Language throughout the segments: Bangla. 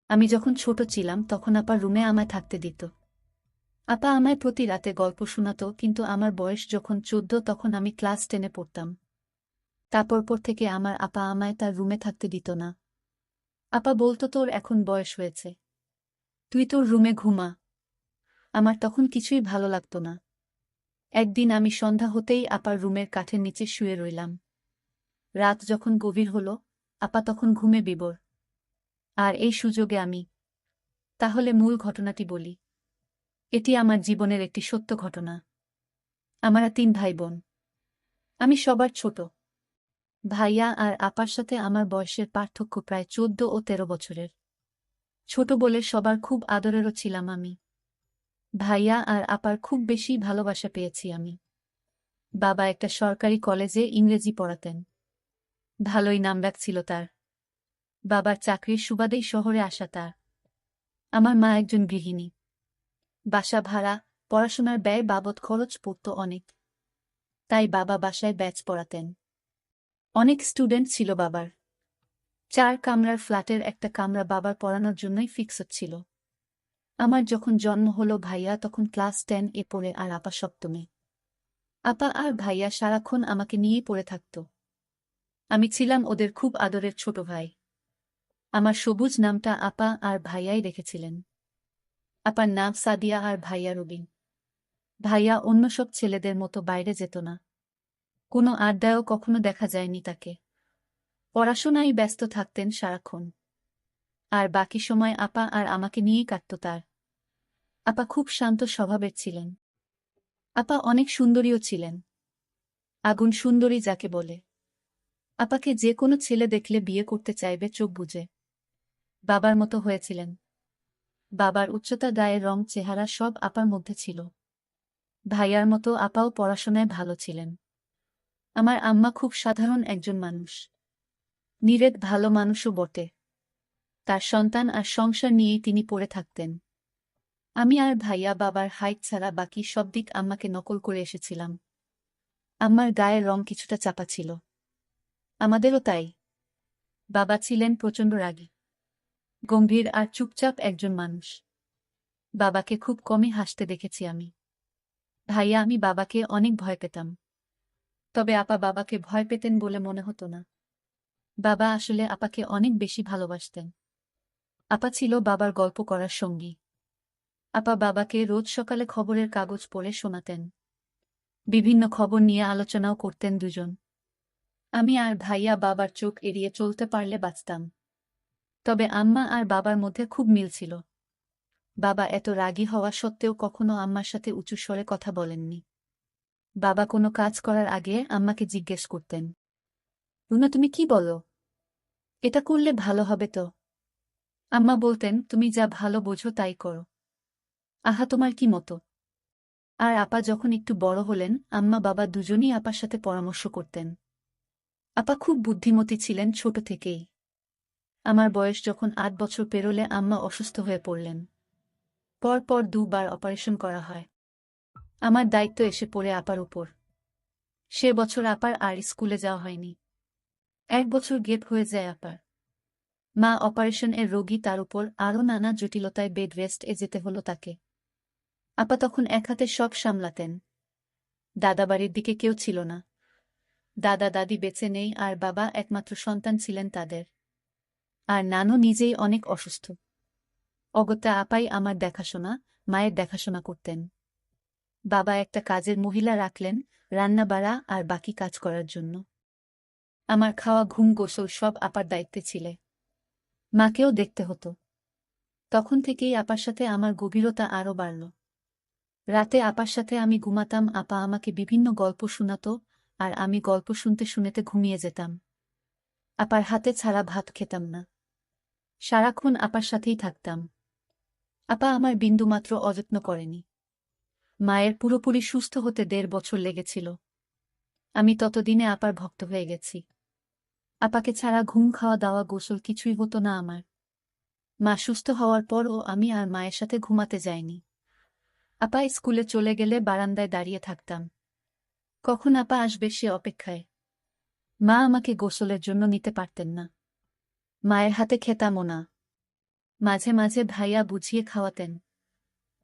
আমি যখন ছোট ছিলাম তখন আপা রুমে আমায় থাকতে দিত। আপা আমায় প্রতি রাতে গল্প শোনাত, কিন্তু আমার বয়স যখন 14 তখন আমি ক্লাস 10-এ পড়তাম। তারপর থেকে আমার আপা আমায় তার রুমে থাকতে দিত না। আপা বলতো, তোর এখন বয়স হয়েছে, তুই তোর রুমে ঘুমা। আমার তখন কিছুই ভালো লাগতো না। একদিন আমি সন্ধ্যা হতেই আপার রুমের কাঠের নিচে শুয়ে রইলাম। রাত যখন গভীর হল, আপা তখন ঘুমে বিভোর। আর এই সুযোগে আমি তাহলে মূল ঘটনাটি বলি। এটি আমার জীবনের একটি সত্য ঘটনা। আমরা 3 ভাই বোন। আমি সবার ছোট। ভাইয়া আর আপার সাথে আমার বয়সের পার্থক্য প্রায় 14 ও 13 বছরের। ছোট বলে সবার খুব আদরেরও ছিলাম আমি। ভাইয়া আর আপার খুব বেশি ভালোবাসা পেয়েছি আমি। বাবা একটা সরকারি কলেজে ইংরেজি পড়াতেন। ভালোই নামডাক ছিল তার। বাবার চাকরির সুবাদেই শহরে আসা তার। আমার মা একজন গৃহিণী। বাসা ভাড়া, পড়াশোনার ব্যয় বাবদ খরচ পড়ত অনেক। তাই বাবা বাসায় ব্যাচ পড়াতেন। অনেক স্টুডেন্ট ছিল বাবার। 4 কামরার ফ্ল্যাটের একটা কামরা বাবার পড়ানোর জন্যই ফিক্সড ছিল। আমার যখন জন্ম হলো ভাইয়া তখন ক্লাস 10-এ পড়ে আর আপা সপ্তমে। আপা আর ভাইয়া সারাক্ষণ আমাকে নিয়েই পড়ে থাকত। আমি ছিলাম ওদের খুব আদরের ছোট ভাই। আমার সবুজ নামটা আপা আর ভাইয়াই রেখেছিলেন। আপার নাম সাদিয়া আর ভাইয়া রবিন। ভাইয়া অন্য সব ছেলেদের মতো বাইরে যেত না। কোনো আড্ডায়ও কখনো দেখা যায়নি তাকে। পড়াশোনায় ব্যস্ত থাকতেন সারাক্ষণ। আর বাকি সময় আপা আর আমাকে নিয়েই কাটত তার। আপা খুব শান্ত স্বভাবের ছিলেন। আপা অনেক সুন্দরীও ছিলেন। আগুন সুন্দরী যাকে বলে। আপাকে যে কোনো ছেলে দেখলে বিয়ে করতে চাইবে চোখ বুজে। বাবার মতো হয়েছিলেন। বাবার উচ্চতা, গায়ের রং, চেহারা সব আপার মধ্যে ছিল। ভাইয়ার মতো আপাও পড়াশোনায় ভালো ছিলেন। আমার আম্মা খুব সাধারণ একজন মানুষ। নিরেট ভালো মানুষও বটে। তার সন্তান আর সংসার নিয়েই তিনি পড়ে থাকতেন। আমি আর ভাইয়া বাবার হাইট ছাড়া বাকি সব দিক আম্মাকে নকল করে এসেছিলাম। আম্মার গায়ের রং কিছুটা চাপা ছিল। আমাদেরও তাই। বাবা ছিলেন প্রচণ্ড রাগী, গম্ভীর আর চুপচাপ একজন মানুষ। বাবাকে খুব কমই হাসতে দেখেছি আমি। ভাইয়া আমি বাবাকে অনেক ভয় পেতাম। তবে আপা বাবাকে ভয় পেতেন বলে মনে হতো না। বাবা আসলে আপাকে অনেক বেশি ভালোবাসতেন। আপা ছিল বাবার গল্প করার সঙ্গী। আপা বাবাকে রোজ সকালে খবরের কাগজ পড়ে শোনাতেন। বিভিন্ন খবর নিয়ে আলোচনাও করতেন দুজন। আমি আর ভাইয়া বাবার চোখ এড়িয়ে চলতে পারলে বাঁচতাম। তবে আম্মা আর বাবার মধ্যে খুব মিল ছিল। বাবা এত রাগী হওয়া সত্ত্বেও কখনো আম্মার সাথে উঁচু স্বরে কথা বলেননি। বাবা কোনো কাজ করার আগে আম্মাকে জিজ্ঞেস করতেন, রুনা তুমি কি বলো? এটা করলে ভালো হবে তো? আম্মা বলতেন, তুমি যা ভালো বোঝো তাই করো। আহা তোমার কি মতো? আর আপা যখন একটু বড় হলেন আম্মা বাবা দুজনই আপার সাথে পরামর্শ করতেন। আপা খুব বুদ্ধিমতী ছিলেন ছোট থেকেই। আমার বয়স যখন 8 বছর পেরোলে আম্মা অসুস্থ হয়ে পড়লেন। পর 2 বার অপারেশন করা হয়। আমার দায়িত্ব এসে পড়ে আপার উপর। সে বছর আপার আর স্কুলে যাওয়া হয়নি। 1 বছর গেপ হয়ে যায় আপার। মা অপারেশন এর রোগী, তার উপর আরও নানা জটিলতায় বেড রেস্ট-এ যেতে হলো তাকে। আপা তখন এক হাতে সব সামলাতেন। দাদাবাড়ির দিকে কেউ ছিল না। দাদা দাদি বেঁচে নেই আর বাবা একমাত্র সন্তান ছিলেন তাদের। আর নানু নিজেই অনেক অসুস্থ। অগত্যা আপাই আমার দেখাশোনা, মায়ের দেখাশোনা করতেন। বাবা একটা কাজের মহিলা রাখলেন, রান্না বাড়া আর বাকি কাজ করার জন্য। আমার খাওয়া, ঘুম, গোসল সব আপার দায়িত্বে ছিলে। মাকেও দেখতে হতো। তখন থেকেই আপার সাথে আমার গভীরতা আরও বাড়ল। রাতে আপার সাথে আমি ঘুমাতাম, আপা আমাকে বিভিন্ন গল্প শোনাত, আর আমি গল্প শুনতে শুনতে ঘুমিয়ে যেতাম। আপার হাতে ছাড়া ভাত খেতাম না। সারাক্ষণ আপার সাথেই থাকতাম। আপা আমার বিন্দুমাত্র অযত্ন করেনি। মায়ের পুরোপুরি সুস্থ হতে 1.5 বছর লেগেছিল। আমি ততদিনে আপার ভক্ত হয়ে গেছি। আপাকে ছাড়া ঘুম, খাওয়া দাওয়া, গোসল কিছুই হতো না আমার। মা সুস্থ হওয়ার পরও আমি আর মায়ের সাথে ঘুমাতে যাইনি। আপা স্কুলে চলে গেলে বারান্দায় দাঁড়িয়ে থাকতাম। কখন আপা আসবে সে অপেক্ষায়। মা আমাকে গোসলের জন্য নিতে পারতেন না। মায়ের হাতে খেতামও না। মাঝে মাঝে ভাইয়া বুঝিয়ে খাওয়াতেন।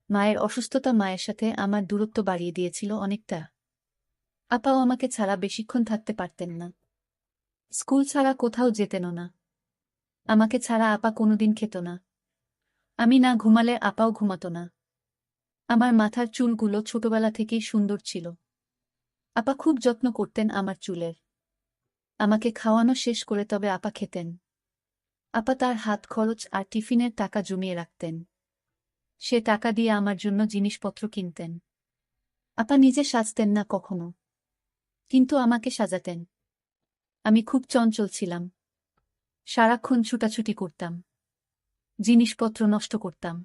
মায়ের অসুস্থতা মায়ের সাথে আমার দূরত্ব বাড়িয়ে দিয়েছিল অনেকটা। আপাও আমাকে ছাড়া বেশিক্ষণ থাকতে পারতেন না। স্কুল ছাড়া কোথাও যেতেনও না। আমাকে ছাড়া আপা কোনোদিন খেত না। আমি না ঘুমালে আপাও ঘুমাতো না। আমার মাথার চুলগুলো ছোটবেলা থেকেই সুন্দর ছিল। আপা খুব যত্ন করতেন আমার চুলের। আমাকে খাওয়ানো শেষ করে তবে আপা খেতেন। আপা তার হাত খরচ আর টিফিনের টাকা জমিয়ে রাখতেন। সে টাকা দিয়ে আমার জন্য জিনিসপত্র কিনতেন। আপা নিজে সাজতেন না কখনো, কিন্তু আমাকে সাজাতেন। আমি খুব চঞ্চল ছিলাম। সারাক্ষণ ছুটাছুটি করতাম। জিনিসপত্র নষ্ট করতাম।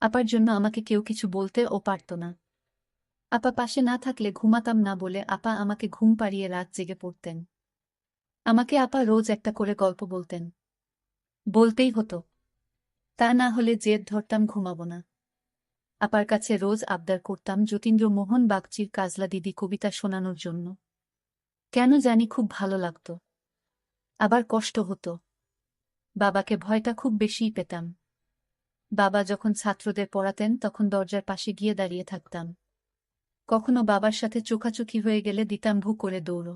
আপার জন্য আমাকে কেউ কিছু বলতেও পারত না। আপা পাশে না থাকলে ঘুমাতাম না বলে আপা আমাকে ঘুম পাড়িয়ে রাত জেগে পড়তেন। আমাকে আপা রোজ একটা করে গল্প বলতেন। বলতেই হতো। তা না হলে জেদ ধরতাম ঘুমাবো না। আপার কাছে রোজ আবদার করতাম যতীন্দ্রমোহন বাগচির কাজলা দিদি কবিতা শোনানোর জন্য। কেন জানি খুব ভালো লাগত। আবার কষ্ট হতো। বাবাকে ভয়টা খুব বেশিই পেতাম। বাবা যখন ছাত্রদের পড়াতেন তখন দরজার পাশে গিয়ে দাঁড়িয়ে থাকতাম। কখনো বাবার সাথে চোখাচোখি হয়ে গেলে দিতাম ভু করে দৌড়।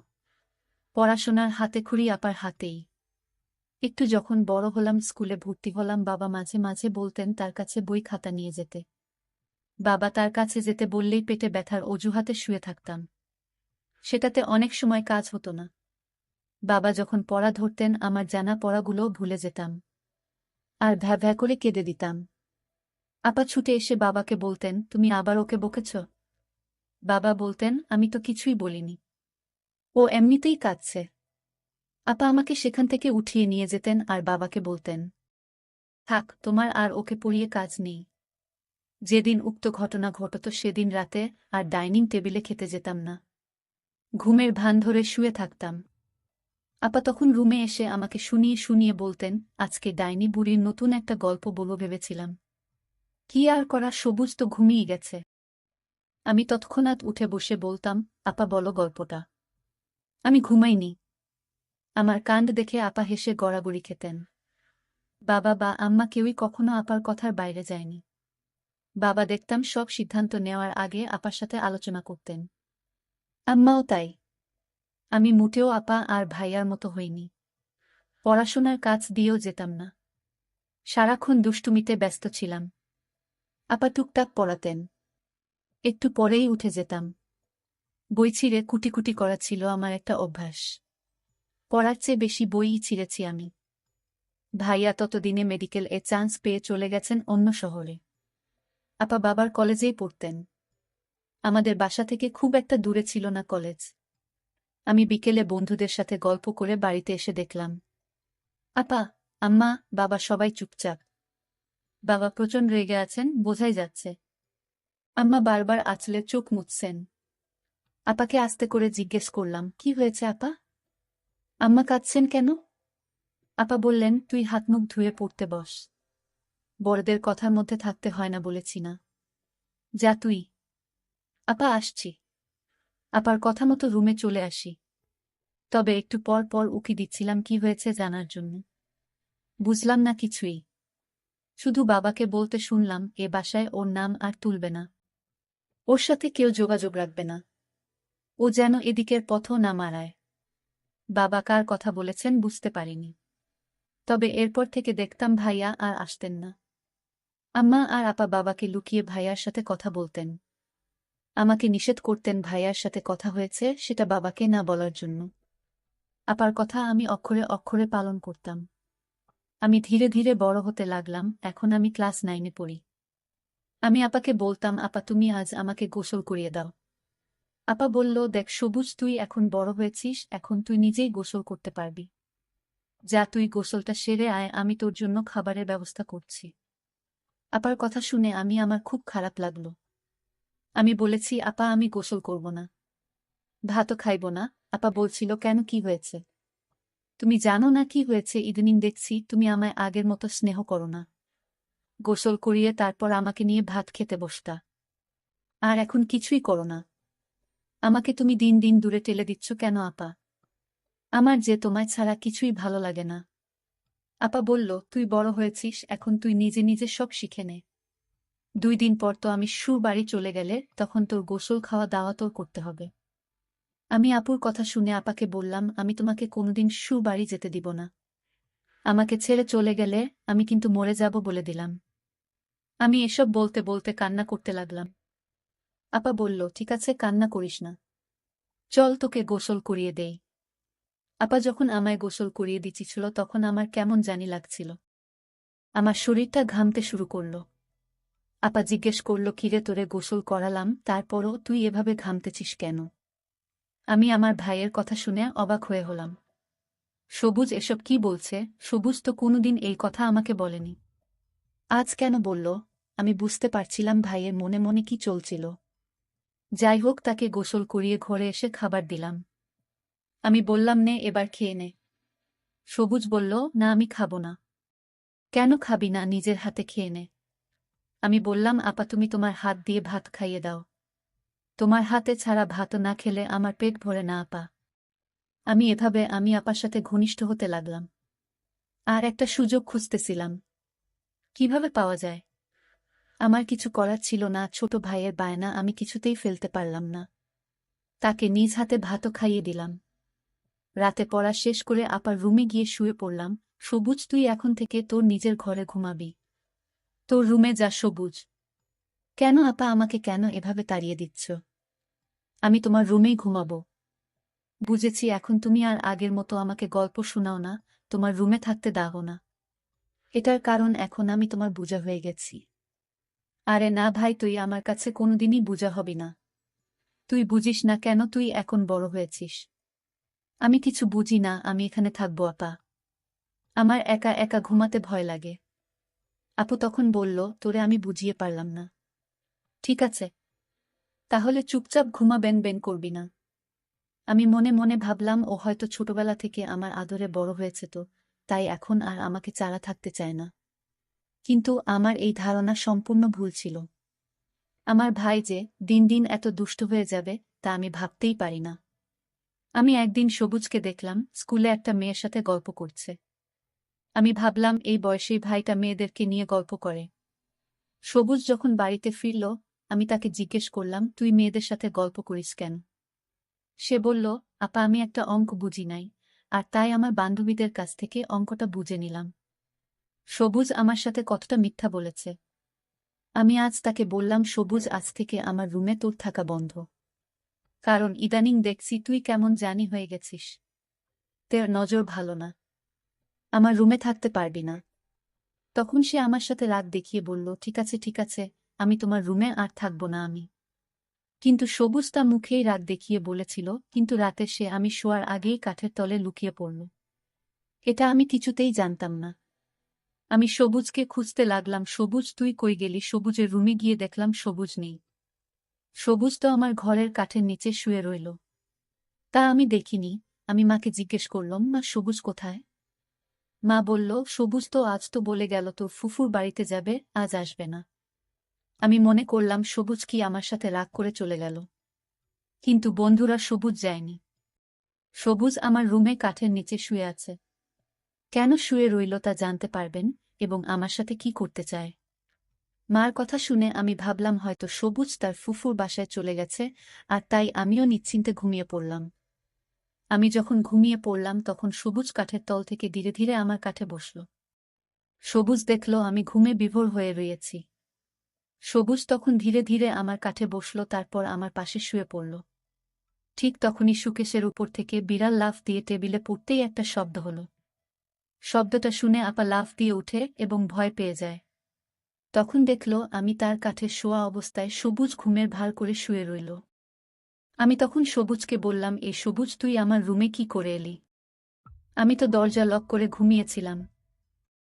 পড়াশোনার হাতেখড়ি আপার হাতেই। একটু যখন বড় হলাম, স্কুলে ভর্তি হলাম, বাবা মাঝে মাঝে বলতেন তার কাছে বই খাতা নিয়ে যেতে। বাবা তার কাছে যেতে বললেই পেটে ব্যথার অজুহাতে শুয়ে থাকতাম। সেটাতে অনেক সময় কাজ হতো না। বাবা যখন পড়া ধরতেন আমার জানা পড়াগুলোও ভুলে যেতাম। আর ভ্যা ভ্যা করে কেঁদে দিতাম। আপা ছুটে এসে বাবাকে বলতেন, তুমি আবার ওকে বকেছ? বাবা বলতেন, আমি তো কিছুই বলিনি। ও এমনিতেই কাঁদছে। আপা আমাকে সেখান থেকে উঠিয়ে নিয়ে যেতেন আর বাবাকে বলতেন, থাক, তোমার আর ওকে পড়িয়ে কাজ নেই। যেদিন উক্ত ঘটনা ঘটত সেদিন রাতে আর ডাইনিং টেবিলে খেতে যেতাম না। ঘুমের ভান ধরে শুয়ে থাকতাম। আপা তখন রুমে এসে আমাকে শুনিয়ে শুনিয়ে বলতেন, আজকে ডাইনি বুড়ির নতুন একটা গল্প বলবো ভেবেছিলাম। কি আর করা, সবুজ তো ঘুমিয়ে গেছে। আমি তৎক্ষণাৎ উঠে বসে বলতাম, আপা বলো গল্পটা। আমি ঘুমাইনি। আমার কাণ্ড দেখে আপা হেসে গড়াগড়ি খেতেন। বাবা বা আম্মা কেউই কখনো আপার কথার বাইরে যায়নি। বাবা দেখতাম সব সিদ্ধান্ত নেওয়ার আগে আপার সাথে আলোচনা করতেন। আম্মাও তাই। আমি মোটেও আপা আর ভাইয়ার মতো হইনি। পড়াশোনার কাজ দিয়েও যেতাম না। সারাক্ষণ দুষ্টুমিতে ব্যস্ত ছিলাম। আপা টুকটাক পড়াতেন। একটু পরেই উঠে যেতাম। বই ছিঁড়ে কুটি কুটি করা ছিল আমার একটা অভ্যাস। পড়ার চেয়ে বেশি বইই ছিঁড়েছি আমি। ভাইয়া ততদিনে মেডিকেল এ চান্স পেয়ে চলে গেছেন অন্য শহরে। আপা বাবার কলেজেই পড়তেন। আমাদের বাসা থেকে খুব একটা দূরে ছিল না কলেজ। আমি বিকেলে বন্ধুদের সাথে গল্প করে বাড়িতে এসে দেখলাম আপা, আম্মা, বাবা সবাই চুপচাপ। বাবা প্রচণ্ড রেগে আছেন, বোঝাই যাচ্ছে। আম্মা বারবার আঁচলে চোখ মুছছেন। আপাকে আস্তে করে জিজ্ঞেস করলাম, কি হয়েছে আপা? আম্মা কাঁদছেন কেন? আপা বললেন, তুই হাত মুখ ধুয়ে পড়তে বস। বড়দের কথার মধ্যে থাকতে হয় না বলেছি না। যা তুই। আপা, আসছি। আপার কথা মতো রুমে চলে আসি। তবে একটু পর পর উকি দিচ্ছিলাম কি হয়েছে জানার জন্য। বুঝলাম না কিছুই। শুধু বাবাকে বলতে শুনলাম এ বাসায় ওর নাম আর তুলবে না। ওর সাথে কেউ যোগাযোগ রাখবে না। ও যেন এদিকের পথও না মারায়। বাবা কার কথা বলেছেন বুঝতে পারিনি। তবে এরপর থেকে দেখতাম ভাইয়া আর আসতেন না। আম্মা আর আপা বাবাকে লুকিয়ে ভাইয়ার সাথে কথা বলতেন। আমাকে নিষেধ করতেন ভাইয়ার সাথে কথা হয়েছে সেটা বাবাকে না বলার জন্য। আপার কথা আমি অক্ষরে অক্ষরে পালন করতাম। আমি ধীরে ধীরে বড় হতে লাগলাম, এখন আমি ক্লাস 9-এ পড়ি। আমি আপাকে বলতাম, আপা তুমি আজ আমাকে গোসল করিয়ে দাও। আপা বলল, দেখ সবুজ, তুই এখন বড় হয়েছিস, এখন তুই নিজেই গোসল করতে পারবি। যা, তুই গোসলটা সেরে আয়, আমি তোর জন্য খাবারের ব্যবস্থা করছি। আপার কথা শুনে আমার খুব খারাপ লাগলো। আমি বলেছি, আপা আমি গোসল করব না। ভাতও খাইব না। আপা বলছিল, কেন, কি হয়েছে? তুমি জানো না কি হয়েছে, ইদানিং দেখছি তুমি আমায় আগের মতো স্নেহ করো না। গোসল করিয়ে তারপর আমাকে নিয়ে ভাত খেতে বসতা। আর এখন কিছুই করো না। আমাকে তুমি দিন দিন দূরে ঠেলে দিচ্ছ কেন আপা? আমার যে তোমায় ছাড়া কিছুই ভালো লাগে না। আপা বলল, তুই বড় হয়েছিস, এখন তুই নিজে নিজে সব শিখে নে। 2 দিন পর তো আমি বাড়ি চলে গেলে তখন তোর গোসল খাওয়া দাওয়া তোর করতে হবে। আমি আপুর কথা শুনে আপাকে বললাম, আমি তোমাকে কোনোদিন বাড়ি যেতে দিব না। আমাকে ছেড়ে চলে গেলে আমি কিন্তু মরে যাব বলে দিলাম। আমি এসব বলতে বলতে কান্না করতে লাগলাম। আপা বলল, ঠিক আছে, কান্না করিস না, চল তোকে গোসল করিয়ে দেই। আপা যখন আমায় গোসল করিয়ে দিচ্ছিল তখন আমার কেমন জানি লাগছিল। আমার শরীরটা ঘামতে শুরু করল। আপা জিজ্ঞেস করল, কিরে তোরে গোসল করালাম, তারপরও তুই এভাবে ঘামতেছিস কেন? আমি আমার ভাইয়ের কথা শুনে অবাক হয়ে হলাম। সবুজ এসব কি বলছে? সবুজ তো কোনোদিন এই কথা আমাকে বলেনি। আজ কেন বলল? আমি বুঝতে পারছিলাম ভাইয়ের মনে মনে কি চলছিল। যাই হোক, তাকে গোসল করিয়ে ঘরে এসে খাবার দিলাম। আমি বললাম, নে এবার খেয়ে নে। সবুজ বলল, না আমি খাবো না। কেন খাবি না? নিজের হাতে খেয়ে নে। আমি বললাম, আপা তুমি তোমার হাত দিয়ে ভাত খাইয়ে দাও। তোমার হাতে ছাড়া ভাত না খেলে আমার পেট ভরে না আপা। আমি আপার সাথে ঘনিষ্ঠ হতে লাগলাম। আর একটা সুযোগ খুঁজতেছিলাম, কিভাবে পাওয়া যায়। আমার কিছু করার ছিল না, ছোট ভাইয়ের বায়না আমি কিছুতেই ফেলতে পারলাম না। তাকে নিজ হাতে ভাতও খাইয়ে দিলাম। রাতে পড়া শেষ করে আপার রুমে গিয়ে শুয়ে পড়লাম। সবুজ, তুই এখন থেকে তোর নিজের ঘরে ঘুমাবি। তোর রুমে যা সবুজ। কেন আপা, আমাকে কেন এভাবে তাড়িয়ে দিচ্ছ? আমি তোমার রুমেই ঘুমাবো। বুঝেছি, এখন তুমি আর আগের মতো আমাকে গল্প শোনাও না, তোমার রুমে থাকতে দাও না। এটার কারণ এখন আমি তোমার বোঝা হয়ে গেছি। আরে না ভাই, তুই আমার কাছে কোনোদিনই বোঝা হবি না। তুই বুঝিস না কেন, তুই এখন বড় হয়েছিস। আমি কিছু বুঝি না, আমি এখানে থাকবো আপা। আমার একা একা ঘুমাতে ভয় লাগে। আপু তখন বলল, তোরে আমি বুঝিয়ে পারলাম না। ঠিক আছে, তাহলে চুপচাপ ঘুমা, বেন বেন করবি না। আমি মনে মনে ভাবলাম, ও হয়তো ছোটবেলা থেকে আমার আদরে বড় হয়েছে, তো তাই এখন আর আমাকে ছাড়া থাকতে চায় না। কিন্তু আমার এই ধারণা সম্পূর্ণ ভুল ছিল। আমার ভাই যে দিন দিন এত দুষ্ট হয়ে যাবে তা আমি ভাবতেই পারি না। আমি একদিন সবুজকে দেখলাম স্কুলে একটা মেয়ের সাথে গল্প করছে। আমি ভাবলাম, এই বয়সেই ভাইটা মেয়েদেরকে নিয়ে গল্প করে। সবুজ যখন বাড়িতে ফিরল, আমি তাকে জিজ্ঞেস করলাম, তুই মেয়েদের সাথে গল্প করিস কেন? সে বলল, আপা আমি একটা অঙ্ক বুঝি নাই, আর তাই আমার বান্ধবীদের কাছ থেকে অঙ্কটা বুঝে নিলাম। সবুজ আমার সাথে কতটা মিথ্যা বলেছে। আমি আজ তাকে বললাম, সবুজ, আজ থেকে আমার রুমে তোর থাকা বন্ধ। কারণ ইদানিং দেখছি তুই কেমন জানি হয়ে গেছিস। তোর নজর ভালো না, আমার রুমে থাকতে পারবি না। তখন সে আমার সাথে রাগ দেখিয়ে বলল, ঠিক আছে ঠিক আছে, আমি তোমার রুমে আর থাকব না আমি। কিন্তু সবুজ তা মুখেই রাগ দেখিয়ে বলেছিল, কিন্তু রাতে সে আমি শোয়ার আগেই কাঠের তলে লুকিয়ে পড়ল। এটা আমি কিছুতেই জানতাম না। আমি সবুজকে খুঁজতে লাগলাম, সবুজ তুই কই গেলি? সবুজের রুমে গিয়ে দেখলাম সবুজ নেই। সবুজ তো আমার ঘরের কাঠের নিচে শুয়ে রইল। তা আমি দেখিনি। আমি মাকে জিজ্ঞেস করলাম, মা সবুজ কোথায়? মা বলল, সবুজ তো আজ তো বলে গেল তোর ফুফুর বাড়িতে যাবে, আজ আসবে না। আমি মনে করলাম সবুজ কি আমার সাথে রাগ করে চলে গেল। কিন্তু বন্ধুরা, সবুজ যায়নি। সবুজ আমার রুমে কাঠের নিচে শুয়ে আছে। কেন শুয়ে রইল তা জানতে পারবেন, এবং আমার সাথে কি করতে চায়। মার কথা শুনে আমি ভাবলাম হয়তো সবুজ তার ফুফুর বাসায় চলে গেছে, আর তাই আমিও নিশ্চিন্তে ঘুমিয়ে পড়লাম। আমি যখন ঘুমিয়ে পড়লাম তখন সবুজ কাঠের তল থেকে ধীরে ধীরে আমার কাঠে বসল। সবুজ দেখল আমি ঘুমে বিভোর হয়ে রয়েছি। সবুজ তখন ধীরে ধীরে আমার কাঠে বসল, তারপর আমার পাশে শুয়ে পড়ল। ঠিক তখনই সুকেশের উপর থেকে বিড়াল লাফ দিয়ে টেবিলে পড়তেই একটা শব্দ হল। শব্দটা শুনে আপা লাফ দিয়ে উঠে এবং ভয় পেয়ে যায়। তখন দেখল আমি তার কাঠে শোয়া অবস্থায় সবুজ ঘুমের ভার করে শুয়ে রইল। আমি তখন সবুজকে বললাম, এই সবুজ, তুই আমার রুমে কি করে এলি? আমি তো দরজা লক করে ঘুমিয়েছিলাম।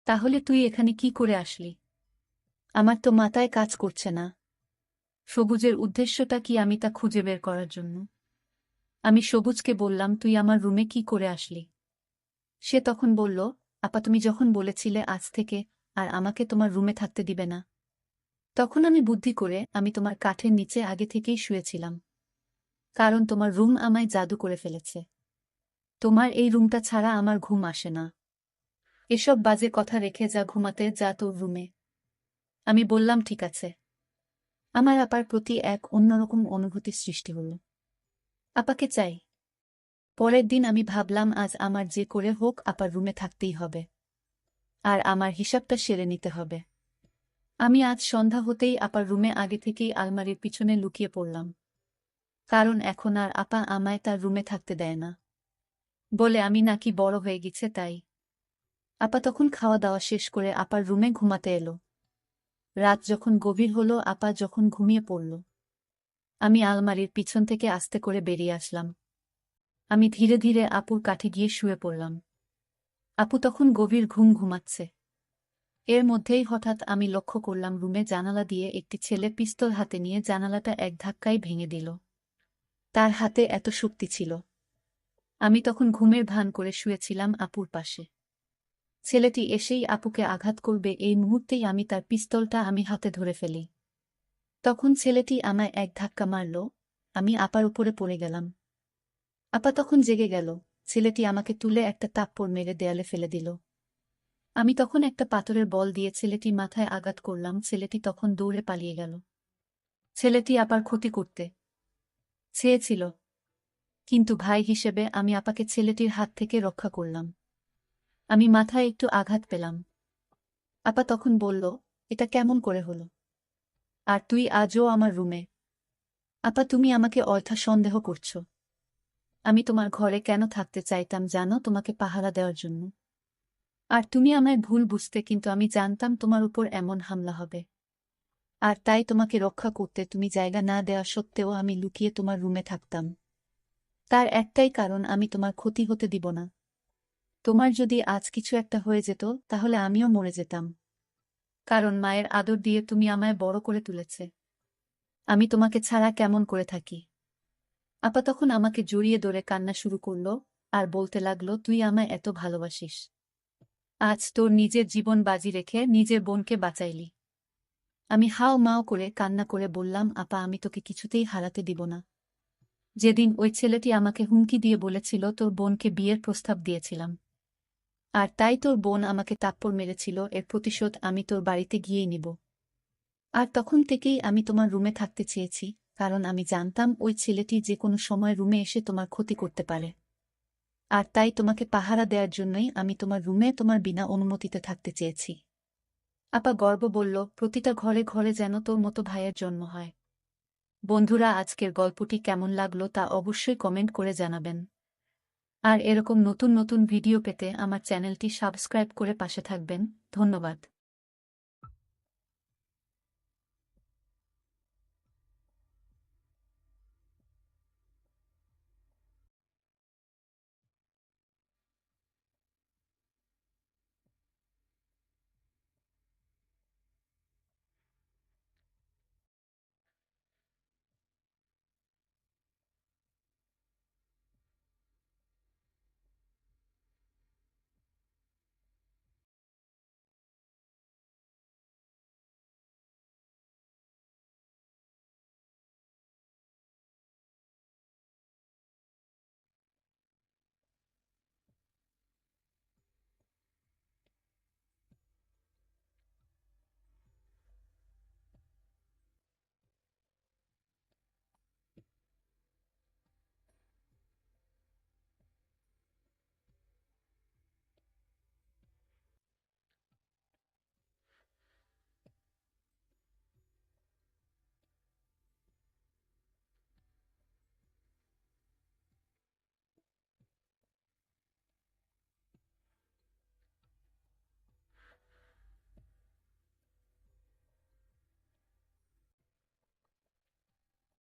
তাহলে তুই এখানে কি করে আসলি? আমার তো মাথায় কাজ করছে না। সবুজের উদ্দেশ্যটা কি আমি তা খুঁজে বের করার জন্য। আমি সবুজকে বললাম, তুই আমার রুমে কি করে আসলি? সে তখন বলল, আপা তুমি যখন বলেছিলে আজ থেকে আর আমাকে তোমার রুমে থাকতে দিবে না, তখন আমি বুদ্ধি করে আমি তোমার কাঠের নিচে আগে থেকেই শুয়েছিলাম। কারণ তোমার রুম আমায় জাদু করে ফেলেছে। তোমার এই রুমটা ছাড়া আমার ঘুম আসে না। এসব বাজে কথা রেখে যা ঘুমাতে, যা তোর রুমে। আমি বললাম ঠিক আছে। আমার আপার প্রতি এক অন্যরকম অনুভূতি সৃষ্টি হল। আপাকে চাই। পরের দিন আমি ভাবলাম আজ আমার যে করে হোক আপার রুমে থাকতেই হবে। আর আমার হিসাবটা সেরে নিতে হবে। আমি আজ সন্ধ্যা হতেই আপার রুমে আগে থেকেই আলমারির পিছনে লুকিয়ে পড়লাম। কারণ এখন আর আপা আমায় তার রুমে থাকতে দেয় না। বলে আমি নাকি বড় হয়ে গেছে তাই। আপা তখন খাওয়া দাওয়া শেষ করে আপার রুমে ঘুমাতে এলো। রাত যখন গভীর হলো, আপা যখন ঘুমিয়ে পড়ল, আমি আলমারির পিছন থেকে আস্তে করে বেরিয়ে আসলাম। আমি ধীরে ধীরে আপুর কাছে গিয়ে শুয়ে পড়লাম। আপু তখন গভীর ঘুম ঘুমাচ্ছে। এর মধ্যেই হঠাৎ আমি লক্ষ্য করলাম রুমে জানালা দিয়ে একটি ছেলে পিস্তল হাতে নিয়ে জানালাটা এক ধাক্কায় ভেঙে দিল। তার হাতে এত শক্তি ছিল। আমি তখন ঘুমের ভান করে শুয়েছিলাম আপুর পাশে। ছেলেটি এসেই আপুকে আঘাত করবে এই মুহূর্তেই আমি তার পিস্তলটা হাতে ধরে ফেলি। তখন ছেলেটি আমায় এক ধাক্কা মারল, আমি আপার উপরে পড়ে গেলাম। আপা তখন জেগে গেল। ছেলেটি আমাকে তুলে একটা থাপ্পড় মেরে দেয়ালে ফেলে দিল। আমি তখন একটা পাথরের বল দিয়ে ছেলেটি মাথায় আঘাত করলাম। ছেলেটি তখন দৌড়ে পালিয়ে গেল। ছেলেটি আপার ক্ষতি করতে চেয়েছিল, কিন্তু ভাই হিসেবে আমি আপাকে ছেলেটির হাত থেকে রক্ষা করলাম। আমি মাথায় একটু আঘাত পেলাম। আপা তখন বলল, এটা কেমন করে হলো? আর তুই আজও আমার রুমে? আপা তুমি আমাকে অযথা সন্দেহ করছো। আমি তোমার ঘরে কেন থাকতে চাইতাম জানো? তোমাকে পাহারা দেওয়ার জন্য। আর তুমি আমায় ভুল বুঝতে, কিন্তু আমি জানতাম তোমার উপর এমন হামলা হবে। আর তাই তোমাকে রক্ষা করতে তুমি জায়গা না দেওয়া সত্ত্বেও আমি লুকিয়ে তোমার রুমে থাকতাম। তার একটাই কারণ, আমি তোমার ক্ষতি হতে দিব না। তোমার যদি আজ কিছু একটা হয়ে যেত তাহলে আমিও মরে যেতাম। কারণ মায়ের আদর দিয়ে তুমি আমায় বড় করে তুলেছে। আমি তোমাকে ছাড়া কেমন করে থাকি? আপা তখন আমাকে জড়িয়ে ধরে কান্না শুরু করল আর বলতে লাগলো, তুই আমায় এত ভালোবাসিস, আজ তোর নিজের জীবন বাজি রেখে নিজের বোনকে বাঁচাইলি। আমি হাও মাও করে কান্না করে বললাম, আপা আমি তোকে কিছুতেই হারাতে দিব না। যেদিন ওই ছেলেটি আমাকে হুমকি দিয়ে বলেছিল তোর বোনকে বিয়ের প্রস্তাব দিয়েছিলাম, আর তাই তোর বোন আমাকে থাপ্পড় মেরেছিল, এর প্রতিশোধ আমি তোর বাড়িতে গিয়েই নিব। আর তখন থেকেই আমি তোমার রুমে থাকতে চেয়েছি, কারণ আমি জানতাম ওই ছেলেটি যে কোনো সময় রুমে এসে তোমার ক্ষতি করতে পারে। আর তাই তোমাকে পাহারা দেওয়ার জন্যই আমি তোমার রুমে তোমার বিনা অনুমতিতে থাকতে চেয়েছি। আপা গর্ব বলল, প্রতিটা ঘরে ঘরে যেন তোর মতো ভাইয়ের জন্ম হয়। বন্ধুরা, আজকের গল্পটি কেমন লাগলো তা অবশ্যই কমেন্ট করে জানাবেন। আর এরকম নতুন নতুন ভিডিও পেতে আমার চ্যানেলটি সাবস্ক্রাইব করে পাশে থাকবেন। ধন্যবাদ।